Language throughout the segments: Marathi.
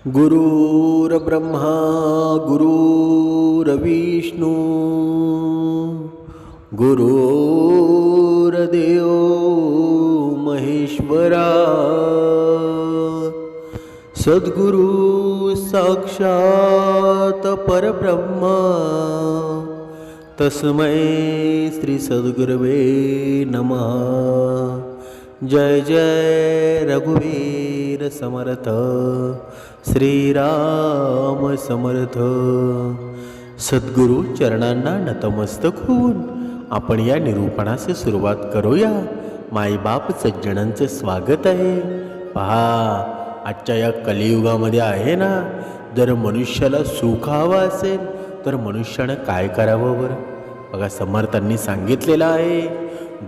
गुरुर्ब्रह्मा गुरुर्विष्णू गुरुर्देव महेश्वरा सद्गुरु साक्षात परब्रह्म तस्मै श्री सद्गुरवे नमः। जय जय रघुवीर समर्थ श्रीराम समर्थ। सद्गुरु चरणांना नतमस्तक होऊन आपण या निरूपणास सुरुवात करूया। मायबाप सज्जनांचे स्वागत आहे। पहा, आजच्या या कलियुगामध्ये आहे ना, जर मनुष्याला सुख हवं असेल तर मनुष्यानं काय करावं बरं? बघा, समर्थांनी सांगितलेलं आहे,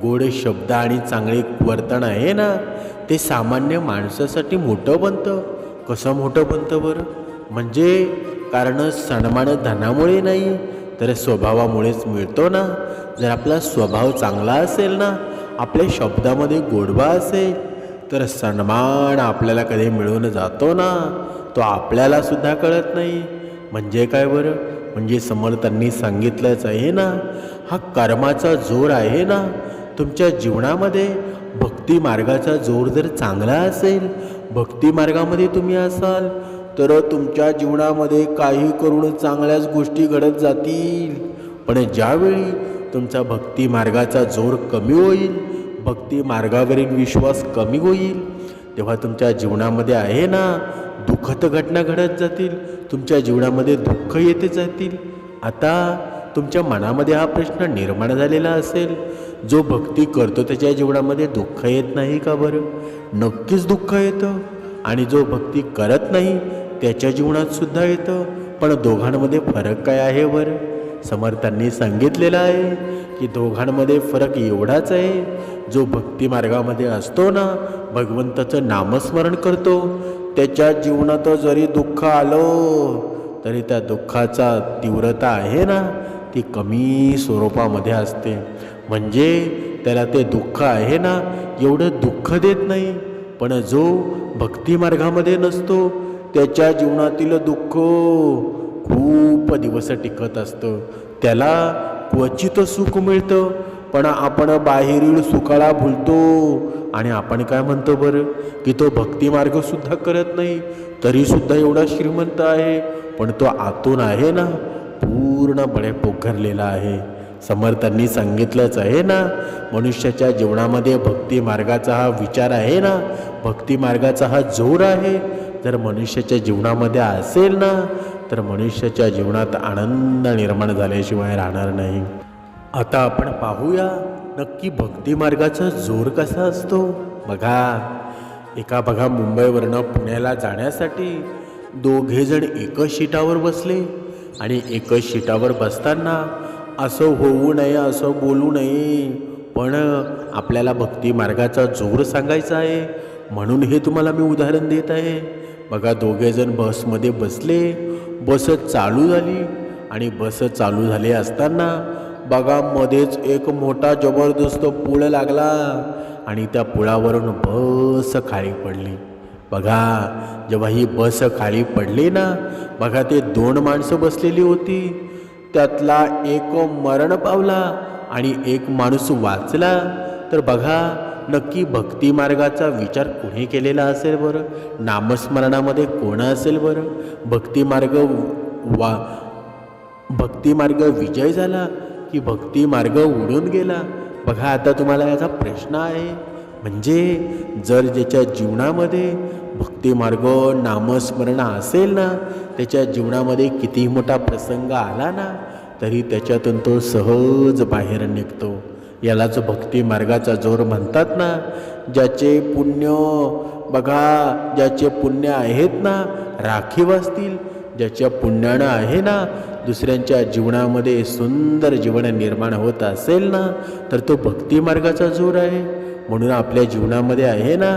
गोड शब्द आणि चांगले वर्तन आहे ना, ते सामान्य माणसासाठी मोठं बनतं. कसं मोठं बनतं बरं? म्हणजे कारण सन्मान धनामुळे नाही तर स्वभावामुळेच मिळतो ना. जर आपला स्वभाव चांगला असेल ना, आपल्या शब्दामध्ये गोडवा असेल तर सन्मान आपल्याला कधी मिळून जातो ना, तो आपल्याला सुद्धा कळत नाही. म्हणजे काय बरं? म्हणजे समर्थांनी सांगितलंच आहे ना, हा कर्माचा जोर आहे ना. तुमच्या जीवनामध्ये भक्ती मार्गाचा जोर जर चांगला असेल, भक्ती मार्गामध्ये तुम्ही असाल तर तुमच्या जीवनामध्ये काही करून चांगल्याच गोष्टी घडत जातील. पण ज्यावेळी तुमचा भक्ती मार्गाचा जोर कमी होईल, भक्ती मार्गावरील विश्वास कमी होईल, तेव्हा तुमच्या जीवनामध्ये आहे ना, दुःखद घटना घडत जातील. तुमच्या जीवनामध्ये दुःख येते जातील. आता तुमच्या मनामध्ये हा प्रश्न निर्माण झालेला असेल, जो भक्ती करतो त्याच्या जीवनामध्ये दुःख येत नाही का बरं? नक्कीच दुःख येतं. आणि जो भक्ती करत नाही त्याच्या जीवनात सुद्धा येतं. पण दोघांमध्ये फरक काय आहे बरं? समर्थांनी सांगितलेलं आहे की दोघांमध्ये फरक एवढाच आहे, जो भक्ती मार्गामध्ये असतो ना, भगवंताचं नामस्मरण करतो, त्याच्या जीवनात जरी दुःख आलं तरी त्या दुःखाचा तीव्रता आहे ना, ती कमी स्वरूपामध्ये असते. म्हणजे त्याला ते दुःख आहे ना, एवढं दुःख देत नाही. पण जो भक्ती मार्गामध्ये नसतो त्याच्या जीवनातील दुःख खूप दिवस टिकत असतं. त्याला क्वचित सुख मिळतं, पण आपण बाहेरील सुखाला भुलतो. आणि आपण काय म्हणतो बरं? की तो भक्ती मार्ग सुद्धा करत नाही तरीसुद्धा एवढा श्रीमंत आहे, पण तो आतून आहे ना, पूर्णपणे पोखरलेला आहे. समर्थांनी सांगितलंच आहे ना, मनुष्याच्या जीवनामध्ये भक्ती मार्गाचा हा विचार आहे ना, भक्ती मार्गाचा हा जोर आहे. जर मनुष्याच्या जीवनामध्ये असेल ना, तर मनुष्याच्या जीवनात आनंद निर्माण झाल्याशिवाय राहणार नाही. आता आपण पाहूया नक्की भक्ती मार्गाचा जोर कसा असतो. बघा मुंबईवरनं पुण्याला जाण्यासाठी दोघेजण एकच शीटावर बसले. आणि एकच शीटावर बसताना असं होऊ नये, असं बोलू नये, पण आपल्याला भक्ती मार्गाचा जोर सांगायचा आहे म्हणून हे तुम्हाला मी उदाहरण देत आहे. बघा, दोघेजण बसमध्ये बसले. बस चालू झाली आणि बस चालू झाली असताना बघा, मध्येच एक मोठा जबरदस्त पूल लागला आणि त्या पुलावरून बस खाली पडली. बघा, जेव्हा ही बस खाली पडली ना, बघा, ते दोन माणसं बसलेली होती. त्यातला एक मरण पावला आणि एक माणूस वाचला. तर बघा, नक्की भक्ती मार्गाचा विचार कोणी केलेला असेल बरं? नामस्मरणामध्ये कोण असेल बरं? भक्ती मार्ग विजय झाला की भक्ती मार्ग उडून गेला? बघा, आता तुम्हाला याचा प्रश्न आहे. म्हणजे जर ज्याच्या जीवनामध्ये भक्ती मार्ग नामस्मरण असेल ना, त्याच्या जीवनामध्ये कितीही मोठा प्रसंग आला ना, तरी त्याच्यातून तो सहज बाहेर निघतो. यालाच भक्ती मार्गाचा जोर म्हणतात ना. ज्याचे पुण्य आहेत ना, राखीव असतील. ज्याच्या पुण्यानं आहे ना, दुसऱ्यांच्या जीवनामध्ये सुंदर जीवन निर्माण होत असेल ना, तर तो भक्ती मार्गाचा जोर आहे. म्हणून आपल्या जीवनामध्ये आहे ना,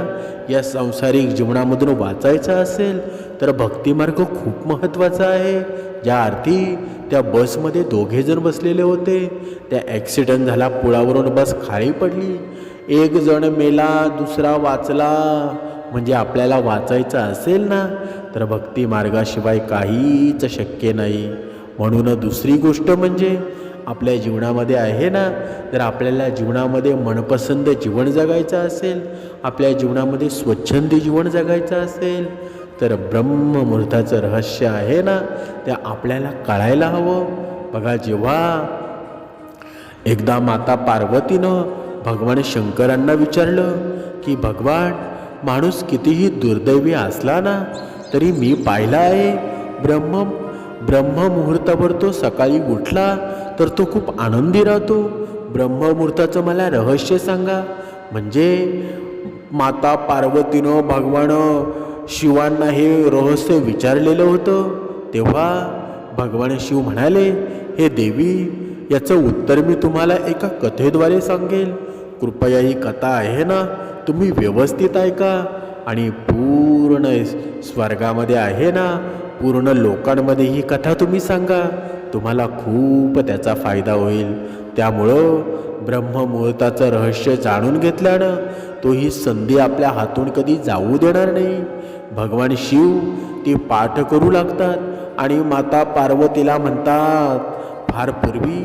या सांसारिक जीवनामधून वाचायचं असेल तर भक्ती मार्ग खूप महत्त्वाचा आहे. ज्या अर्थी त्या बसमध्ये दोघेजण बसलेले होते, त्या ॲक्सिडेंट झाला, पुलावरून बस खाली पडली. एक जण मेला, दुसरा वाचला. म्हणजे आपल्याला वाचायचं असेल ना, तर भक्ती मार्गाशिवाय काहीच शक्य नाही. म्हणून दुसरी गोष्ट म्हणजे आपल्या जीवनामध्ये आहे ना, जर आपल्याला जीवनामध्ये मनपसंत जीवन जगायचं असेल, आपल्या जीवनामध्ये स्वच्छंदी जीवन जगायचं असेल, तर ब्रह्ममुहूर्ताचं रहस्य आहे ना, ते आपल्याला कळायला हवं. बघा, जेव्हा एकदा माता पार्वतीनं भगवान शंकरांना विचारलं की भगवान, माणूस कितीही दुर्दैवी असला ना, तरी मी पाहिला आहे ब्रह्ममुहूर्तावर तो सकाळी उठला तर तो खूप आनंदी राहतो. ब्रह्ममुहूर्ताचं मला रहस्य सांगा. म्हणजे माता पार्वतीनं भगवान शिवांना हे रहस्य विचारलेलं होतं. तेव्हा भगवान शिव म्हणाले, हे देवी, याचं उत्तर मी तुम्हाला एका कथेद्वारे सांगेल. कृपया ही कथा आहे ना, तुम्ही व्यवस्थित ऐका आणि पूर्ण स्वर्गामध्ये आहे ना, पूर्ण लोकांमध्ये ही कथा तुम्ही सांगा. तुम्हाला खूप त्याचा फायदा होईल. त्यामुळं ब्रह्ममुहूर्ताचं रहस्य जाणून घेतल्यानं तो ही संधी आपल्या हातून कधी जाऊ देणार नाही. भगवान शिव ती पाठ करू लागतात आणि माता पार्वतीला म्हणतात, फार पूर्वी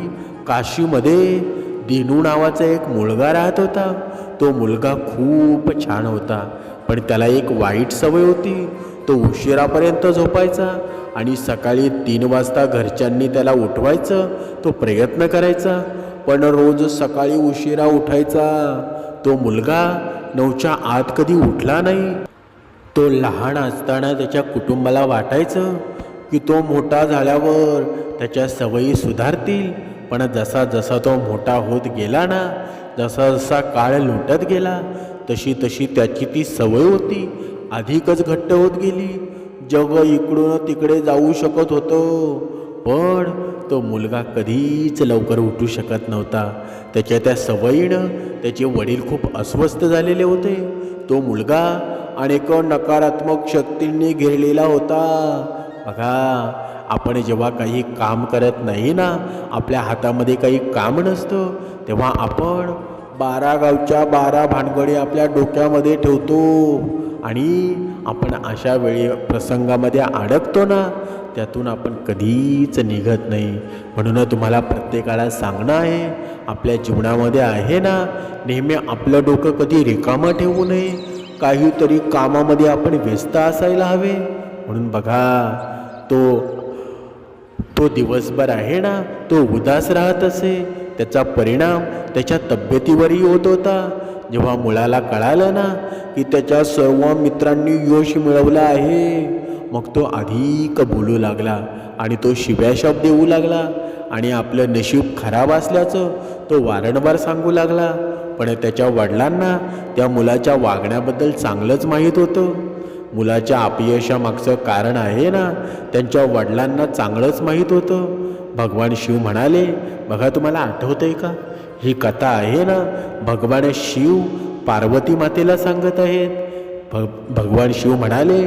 काशीमध्ये दिनू नावाचा एक मुलगा राहत होता. तो मुलगा खूप छान होता, पण त्याला एक वाईट सवय होती. तो उशिरापर्यंत झोपायचा आणि सकाळी 3 वाजता घरच्यांनी त्याला उठवायचं. तो प्रयत्न करायचा, पण रोज सकाळी उशिरा उठायचा. तो मुलगा 9च्या आत कधी उठला नाही. तो लहान असताना त्याच्या कुटुंबाला वाटायचं की तो मोठा झाल्यावर त्याच्या सवयी सुधारतील. पण जसा जसा तो मोठा होत गेला ना, जसा जसा काळ लुटत गेला, तशी तशी त्याची ती सवय होती अधिकच घट्ट होत गेली. जग इकडून तिकडे जाऊ शकत होतं, पण तो मुलगा कधीच लवकर उठू शकत नव्हता. त्याच्या त्या सवयीनं त्याचे वडील खूप अस्वस्थ झालेले होते. तो मुलगा अनेक नकारात्मक शक्तींनी घेरलेला होता. बघा, आपण जेव्हा काही काम करत नाही ना, आपल्या हातामध्ये काही काम नसतं, तेव्हा आपण 12 गावच्या 12 भानगडी आपल्या डोक्यामध्ये ठेवतो आणि आपण अशा वेळी प्रसंगामध्ये अडकतो ना, त्यातून आपण कधीच निघत नाही. म्हणून तुम्हाला प्रत्येकाला सांगणं आहे, आपल्या जीवनामध्ये आहे ना, नेहमी आपलं डोकं कधी रिकामं ठेवू नये. काहीतरी कामामध्ये आपण व्यस्त असायला हवे. म्हणून बघा, तो दिवसभर आहे ना, तो उदास राहत असे. त्याचा परिणाम त्याच्या तब्येतीवरही होत होता. जेव्हा मुलाला कळालं ना की त्याच्या सर्व मित्रांनी यश मिळवलं आहे, मग तो अधिक बोलू लागला आणि तो शिव्या शब्द देऊ लागला आणि आपलं नशीब खराब असल्याचं तो वारंवार सांगू लागला. पण त्याच्या वडिलांना त्या मुलाच्या वागण्याबद्दल चांगलंच माहीत होतं. मुलाच्या अपयशामागचं कारण आहे ना, त्यांच्या वडिलांना चांगलंच माहीत होतं. भगवान शिव म्हणाले, बघा, तुम्हाला आठवतंय का, ही कथा आहे ना, भगवान शिव पार्वती मातेला सांगत आहेत. भगवान शिव म्हणाले,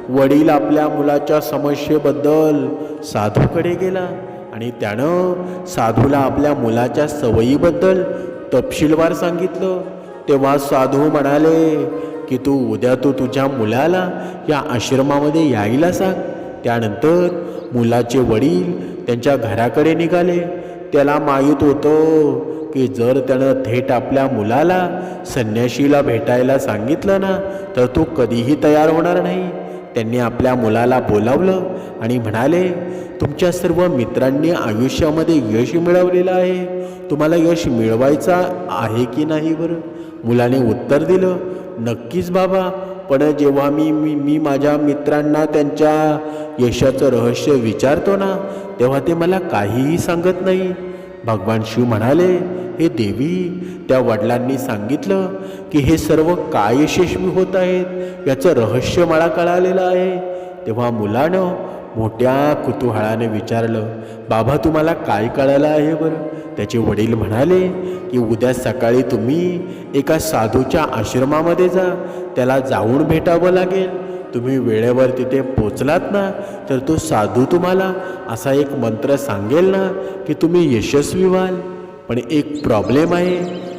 वडील आपल्या मुलाच्या समस्येबद्दल साधूकडे गेला आणि त्यानं साधूला आपल्या मुलाच्या सवयीबद्दल तपशीलवार सांगितलं. तेव्हा साधू म्हणाले की उद्या तुझ्या मुलाला या आश्रमामध्ये यायला सांग. त्यानंतर मुलाचे वडील त्यांच्या घराकडे निघाले. त्याला माहीत होतं की जर त्यानं थेट आपल्या मुलाला संन्याशीला भेटायला सांगितलं ना, तर तो कधीही तयार होणार नाही. त्यांनी आपल्या मुलाला बोलावलं आणि म्हणाले, तुमच्या सर्व मित्रांनी आयुष्यामध्ये यश मिळवलेलं आहे, तुम्हाला यश मिळवायचं आहे की नाही बरं? मुलाने उत्तर दिलं, नक्कीच बाबा, पण जेव्हा मी माझ्या मित्रांना त्यांच्या यशाचं रहस्य विचारतो ना, तेव्हा ते मला काहीही सांगत नाही. भगवान शिव म्हणाले, हे देवी, त्या वडिलांनी सांगितलं की हे सर्व काय यशस्वी होत आहेत याचं रहस्य मला कळालेलं आहे. तेव्हा मुलानं मोठ्या कुतूहलाने विचारलं, बाबा, तुम्हाला काय कळालं आहे बरं? त्याचे वडील म्हणाले की उद्या सकाळी तुम्ही एका साधूच्या आश्रमामध्ये जा, त्याला जाऊन भेटावं लागेल. तुम्ही वेळेवर तिथे पोचलात ना, तर तो साधू तुम्हाला असा एक मंत्र सांगेल ना की तुम्ही यशस्वी व्हाल. पण एक प्रॉब्लेम आहे.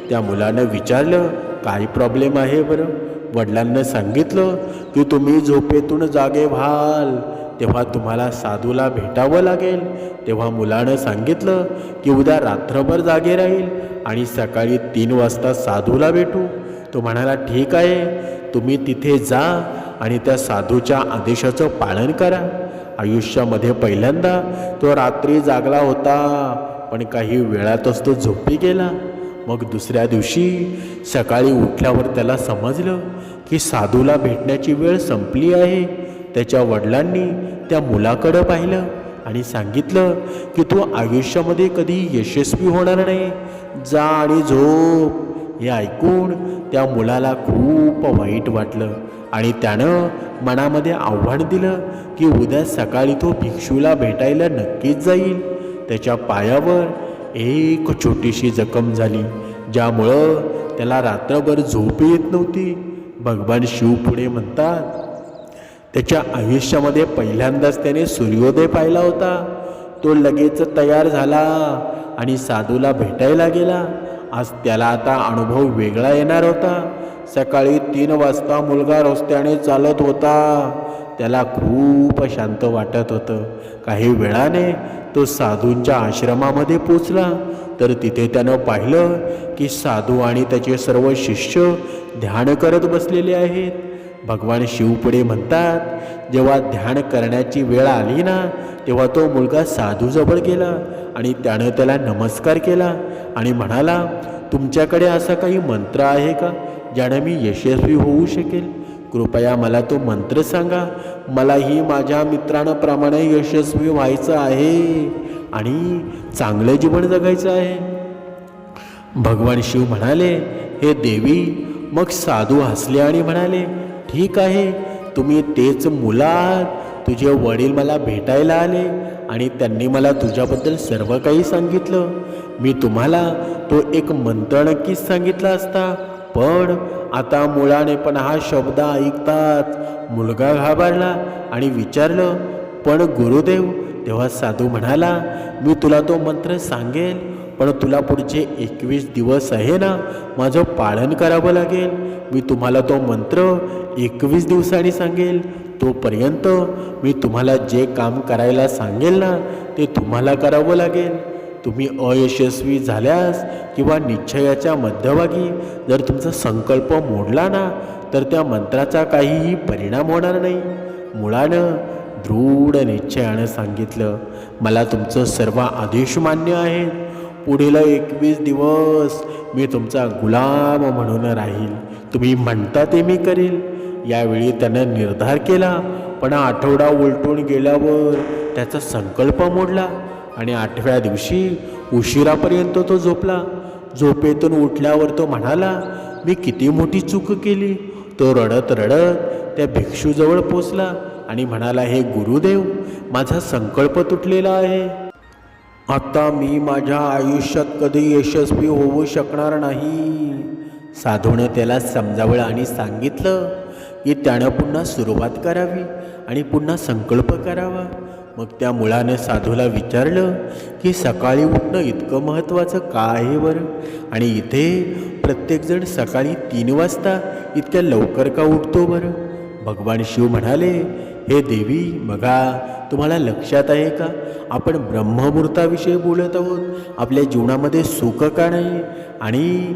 त्या मुलानं विचारलं, काय प्रॉब्लेम आहे बरं? वडिलांना सांगितलं की तुम्ही झोपेतून जागे व्हाल तेव्हा तुम्हाला साधूला भेटावं लागेल. तेव्हा मुलानं सांगितलं की उद्या रात्रभर जागे राहील आणि सकाळी 3 वाजता साधूला भेटू. तो म्हणाला ठीक आहे, तुम्ही तिथे जा आणि त्या साधूच्या आदेशाचं पालन करा. आयुष्यामध्ये पहिल्यांदा तो रात्री जागला होता, पण काही वेळातच तो झोपी गेला. मग दुसऱ्या दिवशी सकाळी उठल्यावर त्याला समजलं की साधूला भेटण्याची वेळ संपली आहे. त्याच्या वडिलांनी त्या मुलाकडं पाहिलं आणि सांगितलं की तू आयुष्यामध्ये कधी यशस्वी होणार नाही, जा आणि झोप. हे ऐकून त्या मुलाला खूप वाईट वाटलं आणि त्यानं मनामध्ये आव्हान दिलं की उद्या सकाळी तो भिक्षूला भेटायला नक्कीच जाईल. त्याच्या पायावर एक छोटीशी जखम झाली, ज्यामुळं त्याला रात्रभर झोप येत नव्हती. भगवान शिव पुढे म्हणतात, त्याच्या आयुष्यामध्ये पहिल्यांदाच त्याने सूर्योदय पाहिला होता. तो लगेच तयार झाला आणि साधूला भेटायला गेला. आज त्याला आता अनुभव वेगळा येणार होता. सकाळी 3 वाजता मुलगा रस्त्याने चालत होता. त्याला खूप शांत वाटत होतं. काही वेळाने तो साधूंच्या आश्रमामध्ये पोचला, तर तिथे त्यानं पाहिलं की साधू आणि त्याचे सर्व शिष्य ध्यान करत बसलेले आहेत. भगवान शिव पुढे म्हणतात, जेव्हा ध्यान करण्याची वेळ आली ना, तेव्हा तो मुलगा साधूजवळ गेला आणि त्यानं त्याला नमस्कार केला आणि म्हणाला, तुमच्याकडे असा काही मंत्र आहे का ज्याने मी यशस्वी होऊ शकेल? कृपया मला तो मंत्र सांगा. मलाही माझ्या मित्रांप्रमाणे यशस्वी व्हायचं आहे आणि चांगलं जीवन जगायचं आहे. भगवान शिव म्हणाले, हे देवी. मग साधू हसले आणि म्हणाले, ठीक आहे, तुम्ही तेच मुलं आहात. तुझे वडील मला भेटायला आले आणि त्यांनी मला तुझ्याबद्दल सर्व काही सांगितलं. मी तुम्हाला तो एक मंत्र नक्कीच सांगितला असता, पण आता मुलाने पण हा शब्द ऐकताच मुलगा घाबरला आणि विचारलं, पण गुरुदेव? तेव्हा साधू म्हणाला, मी तुला तो मंत्र सांगेल, पण तुला पुढचे 21 दिवस आहे ना, माझं पालन करावं लागेल. मी तुम्हाला तो मंत्र 21 दिवसांनी सांगेल. तोपर्यंत मी तुम्हाला जे काम करायला सांगेल ना, ते तुम्हाला करावं लागेल. तुम्ही अयशस्वी झाल्यास किंवा निश्चयाच्या मध्यभागी जर तुमचा संकल्प मोडला ना, तर त्या मंत्राचा काहीही परिणाम होणार नाही. मुलानं दृढ निश्चयानं सांगितलं, मला तुमचं सर्व आदेश मान्य आहेत. पुढील 21 दिवस मी तुमचा गुलाम म्हणून राहील. तुम्ही म्हणता ते मी करेल. यावेळी त्यानं निर्धार केला, पण आठवडा उलटून गेल्यावर त्याचा संकल्प मोडला आणि 8व्या दिवशी उशिरापर्यंत तो झोपला. झोपेतून उठल्यावर तो म्हणाला, मी किती मोठी चूक केली. तो रडत रडत त्या भिक्षूजवळ पोचला आणि म्हणाला, हे गुरुदेव, माझा संकल्प तुटलेला आहे. आता मी माझ्या आयुष्यात कधी यशस्वी होऊ शकणार नाही. साधूने त्याला समजावलं आणि सांगितलं की त्यानं पुन्हा सुरुवात करावी आणि पुन्हा संकल्प करावा. मग त्या मुलानं साधूला विचारलं की सकाळी उठणं इतकं महत्त्वाचं का आहे बरं? आणि इथे प्रत्येकजण सकाळी 3 वाजता इतक्या लवकर का उठतो बरं? भगवान शिव म्हणाले, हे देवी, बघा, तुम्हाला लक्षात आहे का, आपण ब्रह्ममुहूर्ताविषयी बोलत आहोत. आपल्या जीवनामध्ये सुख का नाही? आणि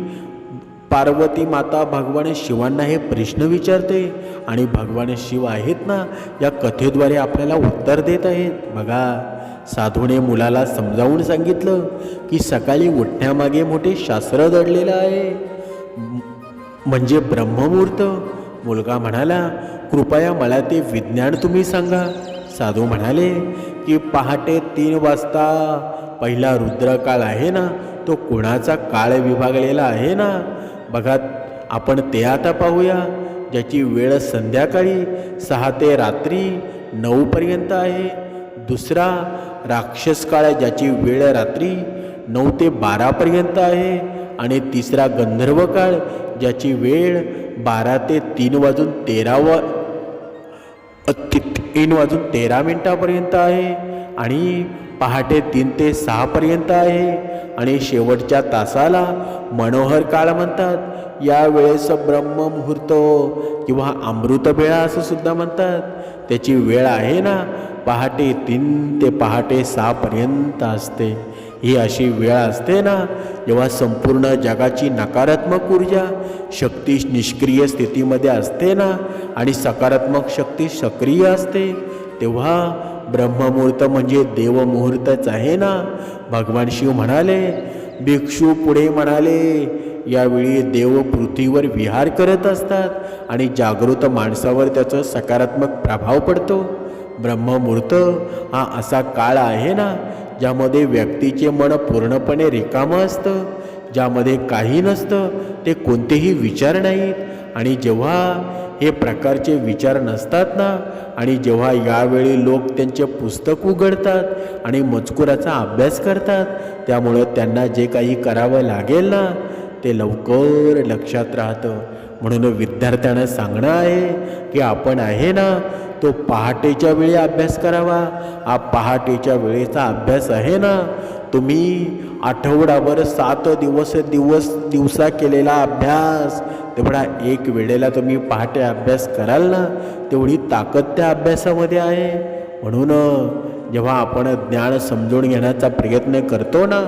पार्वती माता भगवान शिवांना हे प्रश्न विचारते आणि भगवान शिव आहेत ना, या कथेद्वारे आपल्याला उत्तर देत आहेत. बघा, साधूने मुलाला समजावून सांगितलं की सकाळी उठण्यामागे मोठे शास्त्र दडलेलं आहे, म्हणजे ब्रह्ममुहूर्त. मुलगा म्हणाला, कृपया मला ते विज्ञान तुम्ही सांगा. साधू म्हणाले की पहाटे 3 वाजता पहिला रुद्रकाळ आहे ना, तो कोणाचा काळ विभागलेला आहे ना, बघा, आपण ते आता पाहूया. ज्याची वेळ संध्याकाळी 6 ते रात्री 9 पर्यंत आहे. दुसरा राक्षस काळ, ज्याची वेळ रात्री 9 ते 12 पर्यंत आहे. आणि तिसरा गंधर्व काळ, ज्याची वेळ 12 ते 3 वाजून 13 मिनिटापर्यंत आहे. आणि पहाटे 3 ते 6 पर्यंत आहे. आणि शेवटच्या तासाला मनोहर काळ म्हणतात. या वेळेस ब्रह्ममुहूर्त किंवा अमृतवेळा असं सुद्धा म्हणतात. त्याची वेळ आहे ना पहाटे 3 ते पहाटे 6 पर्यंत असते. ही अशी वेळ असते ना जेव्हा संपूर्ण जगाची नकारात्मक ऊर्जा शक्ती निष्क्रिय स्थितीमध्ये असते ना आणि सकारात्मक शक्ती सक्रिय असते, तेव्हा ब्रह्ममुहूर्त म्हणजे देवमुहूर्तच आहे ना. भगवान शिव म्हणाले, भिक्षू पुढे म्हणाले, यावेळी देव पृथ्वीवर विहार करत असतात आणि जागृत माणसावर त्याचा सकारात्मक प्रभाव पडतो. ब्रह्ममुहूर्त हा असा काळ आहे ना ज्यामध्ये व्यक्तीचे मन पूर्णपणे रिकामं असतं, ज्यामध्ये काही नसतं, ते कोणतेही विचार नाहीत. आणि जेव्हा हे प्रकारचे विचार नसतात ना आणि जेव्हा यावेळी लोक त्यांचे पुस्तक उघडतात आणि मजकुराचा अभ्यास करतात, त्यामुळं त्यांना जे काही करावं लागेल ना ते लवकर लक्षात राहतं. म्हणून विद्यार्थ्यांना सांगणं आहे की आपण आहे ना तो पहाटेच्या वेळी अभ्यास करावा. हा पहाटेच्या वेळेचा अभ्यास आहे ना तुम्ही आठवडाभर 7 दिवसा केलेला अभ्यास, तेवढा एक वेळेला तुम्ही पहाटे अभ्यास कराल ना तेवढी ताकद त्या अभ्यासामध्ये आहे. म्हणून जेव्हा आपण ज्ञान समजून घेण्याचा प्रयत्न करतो ना,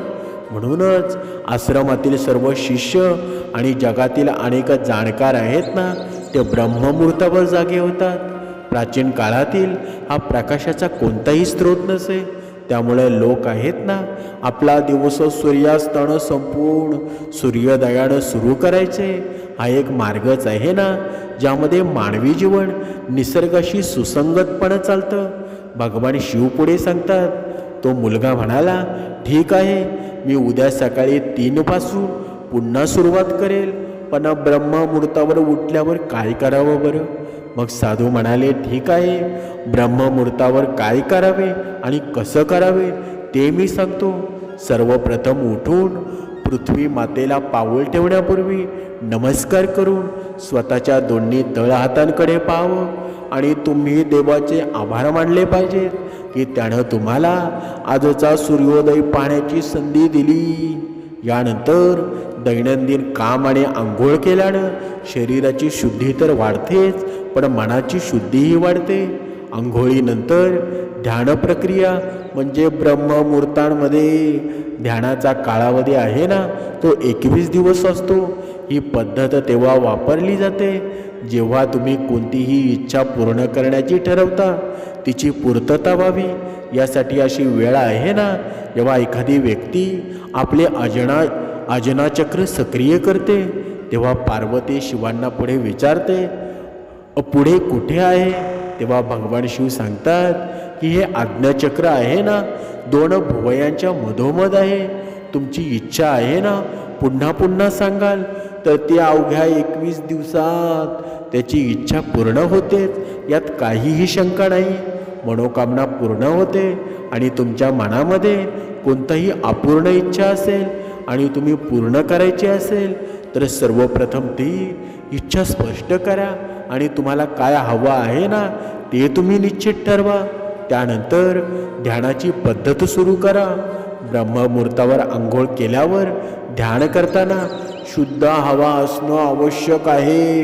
म्हणूनच आश्रमातील सर्व शिष्य आणि जगातील अनेक जाणकार आहेत ना ते ब्रह्ममुहूर्तावर जागे होतात. प्राचीन काळातील हा प्रकाशाचा कोणताही स्रोत नसे, त्यामुळे लोक आहेत ना आपला दिवस सूर्यास्तानं संपूर्ण सूर्योदयानं सुरू करायचे. हा एक मार्गच आहे ना ज्यामध्ये मानवी जीवन निसर्गाशी सुसंगतपणे चालतं. भगवान शिव पुढे सांगतात, तो मुलगा म्हणाला, ठीक आहे, मी उद्या सकाळी 3 पासून पुन्हा सुरुवात करेल, पण ब्रह्ममुहूर्तावर उठल्यावर काय करावं बरं? मग साधू म्हणाले, ठीक आहे, ब्रह्ममुहूर्तावर काय करावे आणि कसं करावे ते मी सांगतो. सर्वप्रथम उठून पृथ्वी मातेला पाऊल ठेवण्यापूर्वी नमस्कार करून स्वतःच्या दोन्ही तळहातांकडे पाहावं आणि तुम्ही देवाचे आभार मानले पाहिजेत की त्यानं तुम्हाला आजचा सूर्योदय पाहण्याची संधी दिली. यानंतर दैनंदिन काम आणि आंघोळ केल्यानं शरीराची शुद्धी तर वाढतेच, पण मनाची शुद्धीही वाढते. आंघोळीनंतर ध्यान प्रक्रिया म्हणजे ब्रह्ममुहूर्तांमध्ये ध्यानाचा कालावधी आहे ना तो 21 दिवस असतो. ही पद्धत तेव्हा वापरली जाते जेव्हा तुम्ही कोणतीही इच्छा पूर्ण करण्याची ठरवता, तिची पूर्तता व्हावी. यासाठी अशी वेळ आहे ना जेव्हा एखादी व्यक्ती आपले आज्ञाचक्र सक्रिय करते, तेव्हा पार्वती शिवांना पुढे विचारते, पुढे कुठे आहे? तेव्हा भगवान शिव सांगतात की हे आज्ञाचक्र आहे ना 2 भुवयांच्या मधोमध आहे. तुमची इच्छा आहे ना पुन्हा पुन्हा सांगाल तर ती अवघ्या 21 दिवसात त्याची इच्छा पूर्ण होते, यात काहीही शंका नाही. मनोकामना पूर्ण होते आणि तुमच्या मनामध्ये कोणताही अपूर्ण इच्छा असेल आणि तुम्ही पूर्ण करायची असेल तर सर्वप्रथम ती इच्छा स्पष्ट करा आणि तुम्हाला काय हवं आहे ना ते तुम्ही निश्चित ठरवा. त्यानंतर ध्यानाची पद्धत सुरू करा. ब्रह्ममुहूर्तावर आंघोळ केल्यावर ध्यान करताना शुद्ध हवा असणं आवश्यक आहे.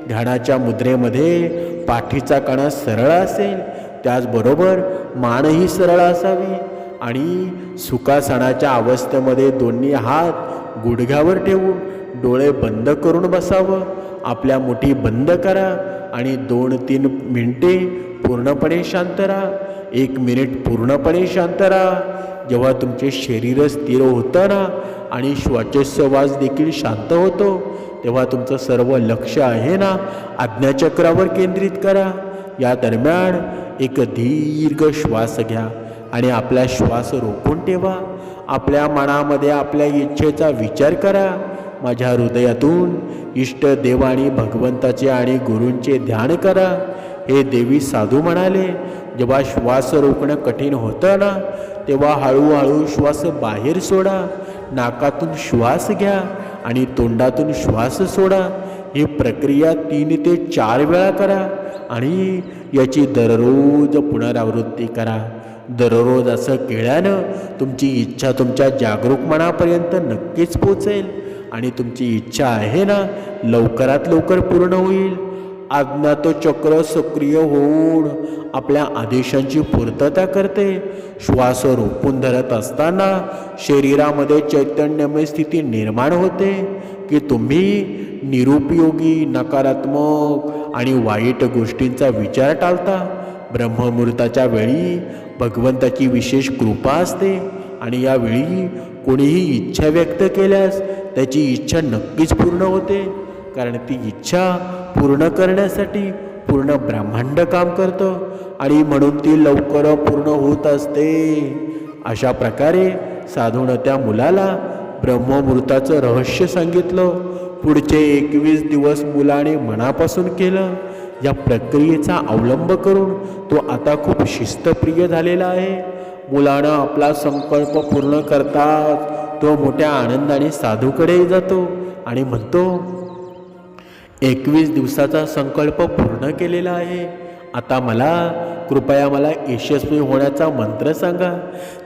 ध्यानाच्या मुद्रेमध्ये पाठीचा कणा सरळ असेल, त्याचबरोबर मानही सरळ असावी आणि सुखासनाच्या अवस्थेमध्ये दोन्ही हात गुडघ्यावर ठेवून डोळे बंद करून बसावं. आपल्या मुठी बंद करा आणि 2-3 मिनिटे पूर्णपणे शांत राहा. 1 मिनिट पूर्णपणे शांत राहा. जेव्हा तुमचे शरीर स्थिर होतं ना आणि श्वासोच्छ्वास देखील शांत होतो, तेव्हा तुमचं सर्व लक्ष आहे ना आज्ञाचक्रावर केंद्रित करा. या दरम्यान एक दीर्घ श्वास घ्या आणि आपला श्वास रोखून ठेवा. आपल्या मनामध्ये आपल्या इच्छेचा विचार करा. माझ्या हृदयातून इष्ट देव आणि भगवंताचे आणि गुरूंचे ध्यान करा. हे देवी साधू म्हणाले, जेव्हा श्वास रोखणं कठीण होतं ना तेव्हा हळूहळू श्वास बाहेर सोडा. नाकातून श्वास घ्या आणि तोंडातून श्वास सोडा. ही प्रक्रिया 3 ते 4 वेळा करा आणि याची दररोज पुनरावृत्ती करा. दररोज असं केल्यानं तुमची इच्छा तुमच्या जागरूक मनापर्यंत नक्कीच पोचेल आणि तुमची इच्छा आहे ना लवकरात लवकर पूर्ण होईल. आज्ञातचक्र सक्रिय होऊन आपल्या आदेशांची पूर्तता करते. श्वास रोखून धरत असताना शरीरामध्ये चैतन्यमय स्थिती निर्माण होते की तुम्ही निरुपयोगी, नकारात्मक आणि वाईट गोष्टींचा विचार टाळता. ब्रह्ममुहूर्ताच्या वेळी भगवंताची विशेष कृपा असते आणि यावेळी कोणीही इच्छा व्यक्त केल्यास त्याची इच्छा नक्कीच पूर्ण होते, कारण ती इच्छा पूर्ण करण्यासाठी पूर्ण ब्रह्मांड काम करतं आणि म्हणून ती लवकर पूर्ण होत असते. अशा प्रकारे साधून त्या मुलाला ब्रह्ममुहूर्ताचं रहस्य सांगितलं. पुढचे 21 दिवस मुलाने मनापासून केलं. या प्रक्रियेचा अवलंब करून तो आता खूप शिस्तप्रिय झालेला आहे. मुलानं आपला संकल्प पूर्ण करताच तो मोठ्या आनंदाने साधूकडे जातो आणि म्हणतो, 21 दिवसाचा संकल्प पूर्ण केलेला आहे. आता कृपया मला यशस्वी होण्याचा मंत्र सांगा.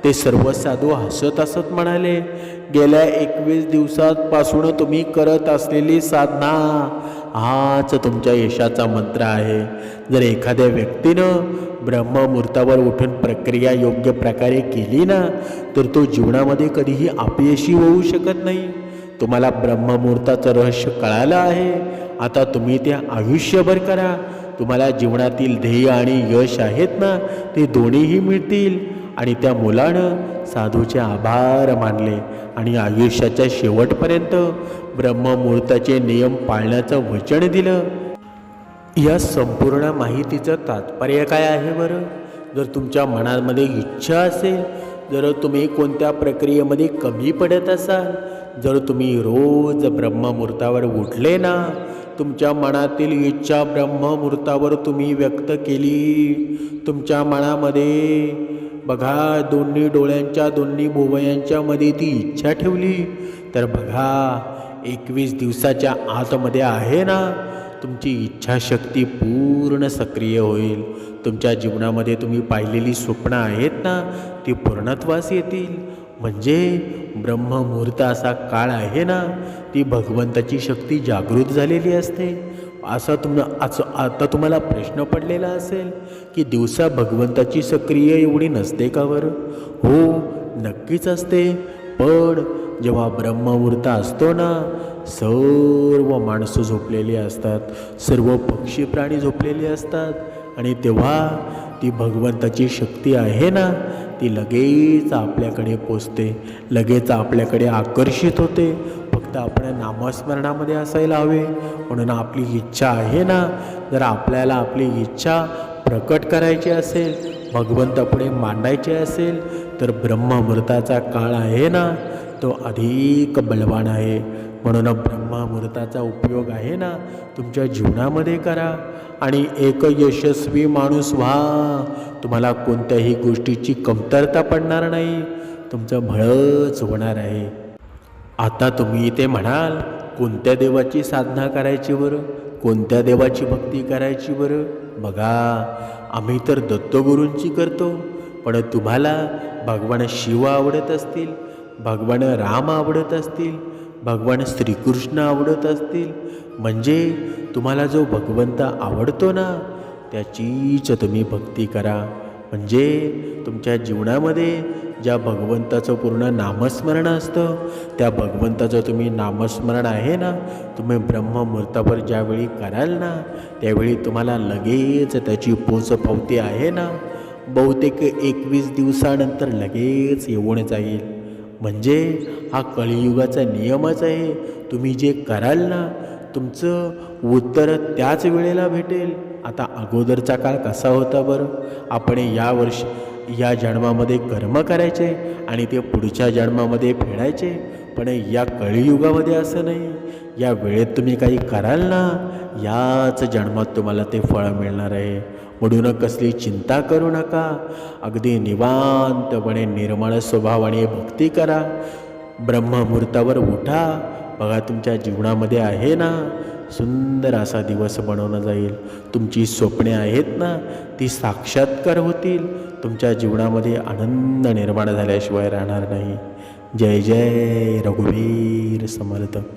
ते सर्व साधू हसत हसत म्हणाले, गेल्या 21 दिवसांपासून तुम्ही करत असलेली साधना हाच तुमच्या यशाचा मंत्र आहे. जर एखाद्या व्यक्तीनं ब्रह्ममुहूर्तावर उठून प्रक्रिया योग्य प्रकारे केली ना तर तो जीवनामध्ये कधीही अपयशी होऊ शकत नाही. तुम्हाला ब्रह्ममुहूर्ताचं रहस्य कळालं आहे. आता तुम्ही ते आयुष्यभर करा. तुम्हाला जीवनातील ध्येय आणि यश आहेत ना ते दोन्हीही मिळतील. आणि त्या मुलानं साधूचे आभार मानले आणि आयुष्याच्या शेवटपर्यंत ब्रह्ममुहूर्ताचे नियम पाळण्याचं वचन दिलं. या संपूर्ण माहितीचं तात्पर्य काय आहे बरं? जर तुमच्या मनामध्ये इच्छा असेल, जर तुम्ही कोणत्या प्रक्रियेमध्ये कमी पडत असाल, जर तुम्ही रोज ब्रह्ममुहूर्तावर उठले ना, तुमच्या मनातील इच्छा ब्रह्ममुहूर्तावर तुम्ही व्यक्त केली, तुमच्या मनामध्ये बघा दोन्ही डोळ्यांच्या दोन्ही भुवयांच्या मध्ये ती इच्छा ठेवली, तर बघा 21 दिवसाच्या आतमध्ये आहे ना तुमची इच्छाशक्ती पूर्ण सक्रिय होईल. तुमच्या जीवनामध्ये तुम्ही पाहिलेली स्वप्न आहेत ना ती पूर्णत्वास येतील. म्हणजे ब्रह्ममुहूर्त असा काळ आहे ना ती भगवंताची शक्ती जागृत झालेली असते. आता तुम्हाला प्रश्न पडलेला असेल की दिवसा भगवंताची सक्रिय एवढी नसते का बरं? हो, नक्कीच असते. पण जेव्हा ब्रह्ममुहूर्त असतो ना सर्व माणसं झोपलेली असतात, सर्व पक्षी प्राणी झोपलेले असतात आणि तेव्हा ती भगवंताची शक्ती आहे ना ती लगेच आपल्याकडे पोचते, लगेच आपल्याकडे आकर्षित होते. फक्त आपण नामस्मरणामध्ये असायला हवे. म्हणून आपली इच्छा आहे ना, जर आपल्याला आपली इच्छा प्रकट करायची असेल, भगवंतापुढे मांडायची असेल, तर ब्रह्ममुहूर्ताचा काळ आहे ना तो अधिक बलवान आहे. म्हणून ब्रह्ममुहूर्ताचा उपयोग आहे ना तुमच्या जीवनामध्ये करा आणि एक यशस्वी माणूस व्हा. तुम्हाला कोणत्याही गोष्टीची कमतरता पडणार नाही, तुमचं भळच होणार आहे. आता तुम्ही ते म्हणाल, कोणत्या देवाची साधना करायची बरं, कोणत्या देवाची भक्ती करायची बरं? बघा, आम्ही तर दत्तगुरूंची करतो, पण तुम्हाला भगवान शिव आवडत असतील, भगवान राम आवडत असतील, भगवान श्रीकृष्ण आवडत असतील, म्हणजे तुम्हाला जो भगवंत आवडतो ना त्याचीच तुम्ही भक्ती करा. म्हणजे तुमच्या जीवनामध्ये ज्या भगवंताचं पूर्ण नामस्मरण असतं त्या भगवंताचं तुम्ही नामस्मरण आहे ना तुम्ही ब्रह्ममुहूर्तावर ज्यावेळी कराल ना त्यावेळी तुम्हाला लगेच त्याची पोचपावती आहे ना बहुतेक 21 दिवसानंतर लगेच येऊन जाईल. म्हणजे हा कलियुगाचा नियमच आहे. तुम्ही जे कराल ना तुमचं उत्तर त्याच वेळेला भेटेल. आता अगोदरचा काळ कसा होता बरं? आपण या जन्मामध्ये कर्म करायचे आणि ते पुढच्या जन्मामध्ये फेडायचे. पण या कलियुगामध्ये असं नाही. या वेळेत तुम्ही काही कराल ना याच जन्मात तुम्हाला ते फळ मिळणार आहे. म्हणून कसली चिंता करू नका. अगदी निवांतपणे निर्मळ स्वभावाने भक्ती करा. ब्रह्ममुहूर्तावर उठा. बघा तुमच्या जीवनामध्ये आहे ना सुंदर असा दिवस बनवला जाईल. तुमची स्वप्ने आहेत ना ती साक्षात्कार होतील. तुमच्या जीवनामध्ये आनंद निर्माण झाल्याशिवाय राहणार नाही. जय जय रघुवीर समर्थ.